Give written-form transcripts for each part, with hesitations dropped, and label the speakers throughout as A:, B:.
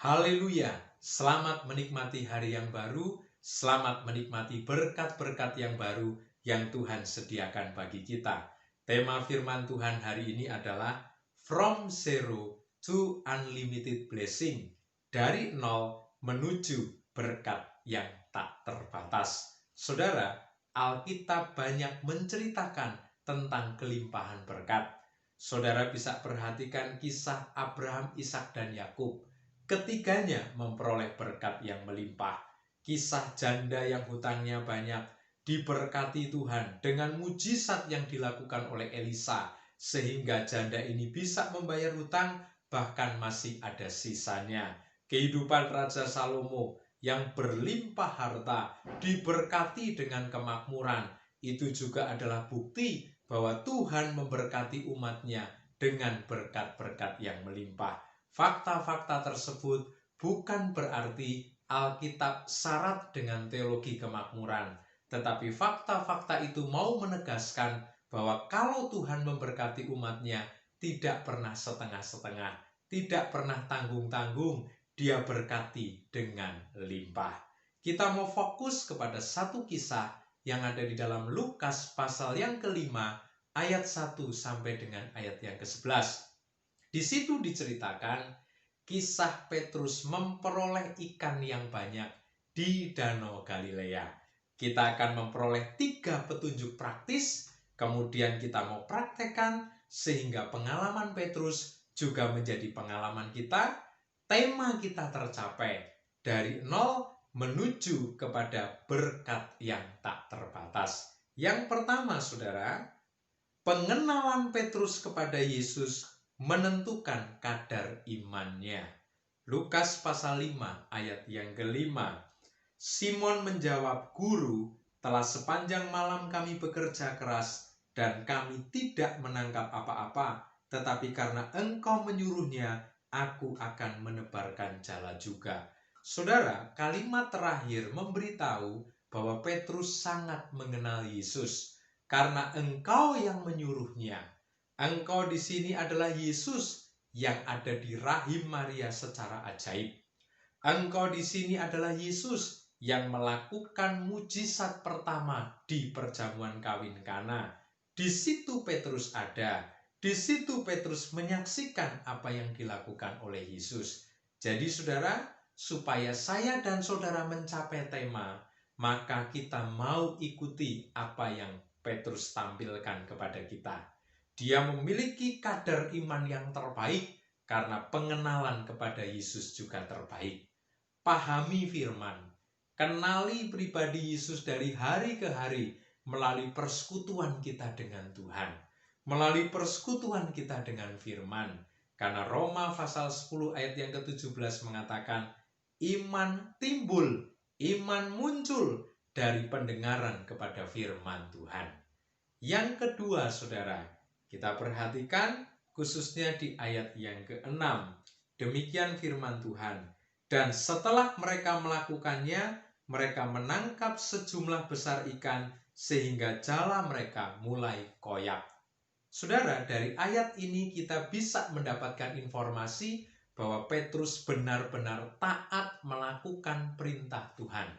A: Haleluya, selamat menikmati hari yang baru, selamat menikmati berkat-berkat yang baru yang Tuhan sediakan bagi kita. Tema firman Tuhan hari ini adalah From Zero to Unlimited Blessing, dari nol menuju berkat yang tak terbatas. Saudara, Alkitab banyak menceritakan tentang kelimpahan berkat. Saudara bisa perhatikan kisah Abraham, Ishak, dan Yakub. Ketiganya memperoleh berkat yang melimpah. Kisah janda yang hutangnya banyak diberkati Tuhan dengan mujizat yang dilakukan oleh Elisa, sehingga janda ini bisa membayar hutang, bahkan masih ada sisanya. Kehidupan Raja Salomo yang berlimpah harta diberkati dengan kemakmuran, itu juga adalah bukti bahwa Tuhan memberkati umatnya dengan berkat-berkat yang melimpah. Fakta-fakta tersebut bukan berarti Alkitab syarat dengan teologi kemakmuran, tetapi fakta-fakta itu mau menegaskan bahwa kalau Tuhan memberkati umatnya, tidak pernah setengah-setengah, tidak pernah tanggung-tanggung, Dia berkati dengan limpah. Kita mau fokus kepada satu kisah yang ada di dalam Lukas pasal yang ke-5 ayat 1 sampai dengan ayat yang ke-11. Di situ diceritakan kisah Petrus memperoleh ikan yang banyak di Danau Galilea. Kita akan memperoleh 3 petunjuk praktis, kemudian kita mau praktekkan sehingga pengalaman Petrus juga menjadi pengalaman kita. Tema kita tercapai dari nol menuju kepada berkat yang tak terbatas. Yang pertama, saudara, pengenalan Petrus kepada Yesus menentukan kadar imannya. Lukas pasal 5 ayat yang ke-5. Simon menjawab, "Guru, telah sepanjang malam kami bekerja keras dan kami tidak menangkap apa-apa, tetapi karena Engkau menyuruhnya, aku akan menebarkan jala juga." Saudara, kalimat terakhir memberitahu bahwa Petrus sangat mengenal Yesus. Karena Engkau yang menyuruhnya. Engkau di sini adalah Yesus yang ada di rahim Maria secara ajaib. Engkau di sini adalah Yesus yang melakukan mujizat pertama di perjamuan kawin Kana. Di situ Petrus ada. Di situ Petrus menyaksikan apa yang dilakukan oleh Yesus. Jadi saudara, supaya saya dan saudara mencapai tema, maka kita mau ikuti apa yang Petrus tampilkan kepada kita. Dia memiliki kadar iman yang terbaik karena pengenalan kepada Yesus juga terbaik. Pahami firman, kenali pribadi Yesus dari hari ke hari melalui persekutuan kita dengan Tuhan, melalui persekutuan kita dengan firman. Karena Roma pasal 10 ayat yang ke-17 mengatakan, iman timbul, iman muncul dari pendengaran kepada firman Tuhan. Yang kedua, saudara, kita perhatikan khususnya di ayat yang ke-6. Demikian firman Tuhan. Dan setelah mereka melakukannya, mereka menangkap sejumlah besar ikan sehingga jala mereka mulai koyak. Saudara, dari ayat ini kita bisa mendapatkan informasi bahwa Petrus benar-benar taat melakukan perintah Tuhan.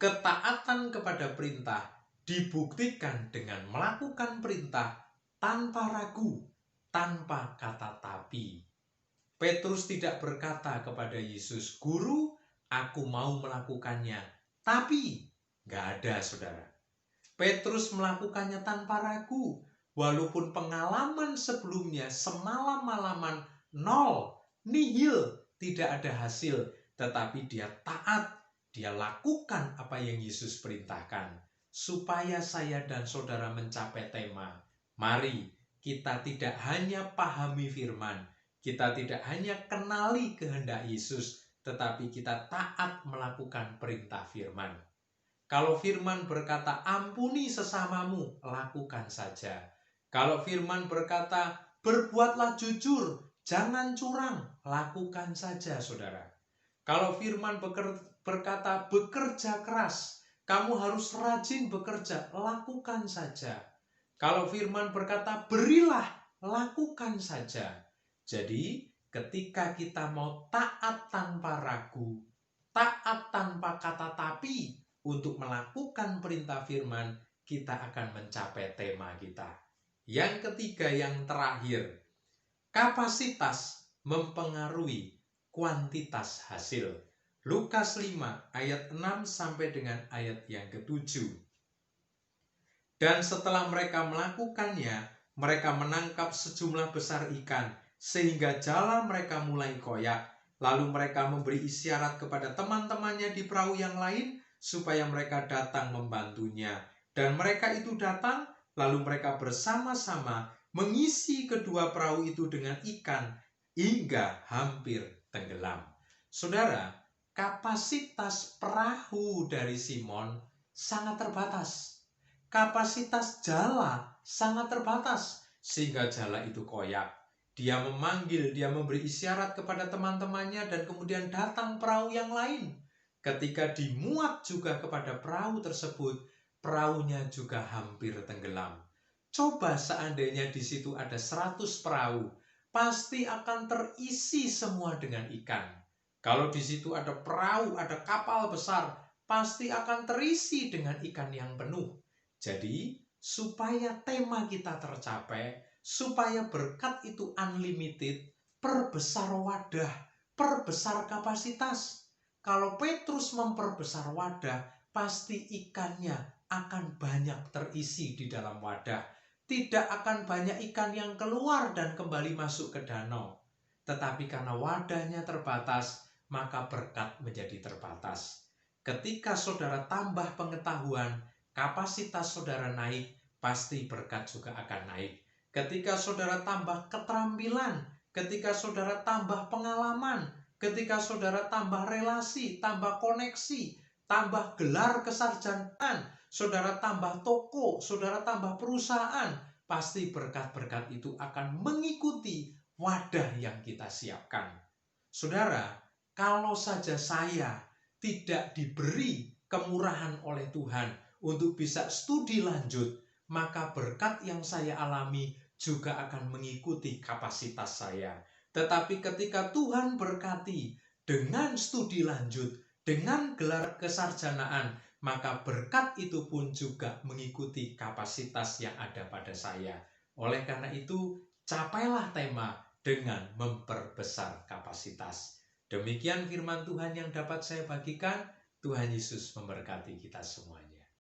A: Ketaatan kepada perintah dibuktikan dengan melakukan perintah tanpa ragu, tanpa kata tapi. Petrus tidak berkata kepada Yesus, "Guru, aku mau melakukannya." Tapi nggak ada, saudara. Petrus melakukannya tanpa ragu. Walaupun pengalaman sebelumnya semalam-malaman nol, nihil, tidak ada hasil. Tetapi dia taat, dia lakukan apa yang Yesus perintahkan. Supaya saya dan saudara mencapai tema, mari kita tidak hanya pahami firman, kita tidak hanya kenali kehendak Yesus, tetapi kita taat melakukan perintah firman. Kalau firman berkata, ampuni sesamamu, lakukan saja. Kalau firman berkata, berbuatlah jujur, jangan curang, lakukan saja, saudara. Kalau firman berkata, bekerja keras, kamu harus rajin bekerja, lakukan saja. Kalau firman berkata, berilah, lakukan saja. Jadi, ketika kita mau taat tanpa ragu, taat tanpa kata tapi untuk melakukan perintah firman, kita akan mencapai tema kita. Yang ketiga, yang terakhir, kapasitas mempengaruhi kuantitas hasil. Lukas 5 ayat 6 sampai dengan ayat yang ke-7. Dan setelah mereka melakukannya, mereka menangkap sejumlah besar ikan, sehingga jala mereka mulai koyak. Lalu mereka memberi isyarat kepada teman-temannya di perahu yang lain, supaya mereka datang membantunya. Dan mereka itu datang, lalu mereka bersama-sama mengisi kedua perahu itu dengan ikan, hingga hampir tenggelam. Saudara, kapasitas perahu dari Simon sangat terbatas. Kapasitas jala sangat terbatas, sehingga jala itu koyak. Dia memanggil, dia memberi isyarat kepada teman-temannya, dan kemudian datang perahu yang lain. Ketika dimuat juga kepada perahu tersebut, perahunya juga hampir tenggelam. Coba seandainya di situ ada 100 perahu, pasti akan terisi semua dengan ikan. Kalau di situ ada perahu, ada kapal besar, pasti akan terisi dengan ikan yang penuh. Jadi, supaya tema kita tercapai, supaya berkat itu unlimited, perbesar wadah, perbesar kapasitas. Kalau Petrus memperbesar wadah, pasti ikannya akan banyak terisi di dalam wadah. Tidak akan banyak ikan yang keluar dan kembali masuk ke danau. Tetapi karena wadahnya terbatas, maka berkat menjadi terbatas. Ketika saudara tambah pengetahuan, kapasitas saudara naik, pasti berkat juga akan naik. Ketika saudara tambah keterampilan, ketika saudara tambah pengalaman, ketika saudara tambah relasi, tambah koneksi, tambah gelar kesarjanaan, saudara tambah toko, saudara tambah perusahaan, pasti berkat-berkat itu akan mengikuti wadah yang kita siapkan. Saudara, kalau saja saya tidak diberi kemurahan oleh Tuhan untuk bisa studi lanjut, maka berkat yang saya alami juga akan mengikuti kapasitas saya. Tetapi ketika Tuhan berkati dengan studi lanjut, dengan gelar kesarjanaan, maka berkat itu pun juga mengikuti kapasitas yang ada pada saya. Oleh karena itu, capailah tema dengan memperbesar kapasitas. Demikian firman Tuhan yang dapat saya bagikan. Tuhan Yesus memberkati kita semuanya.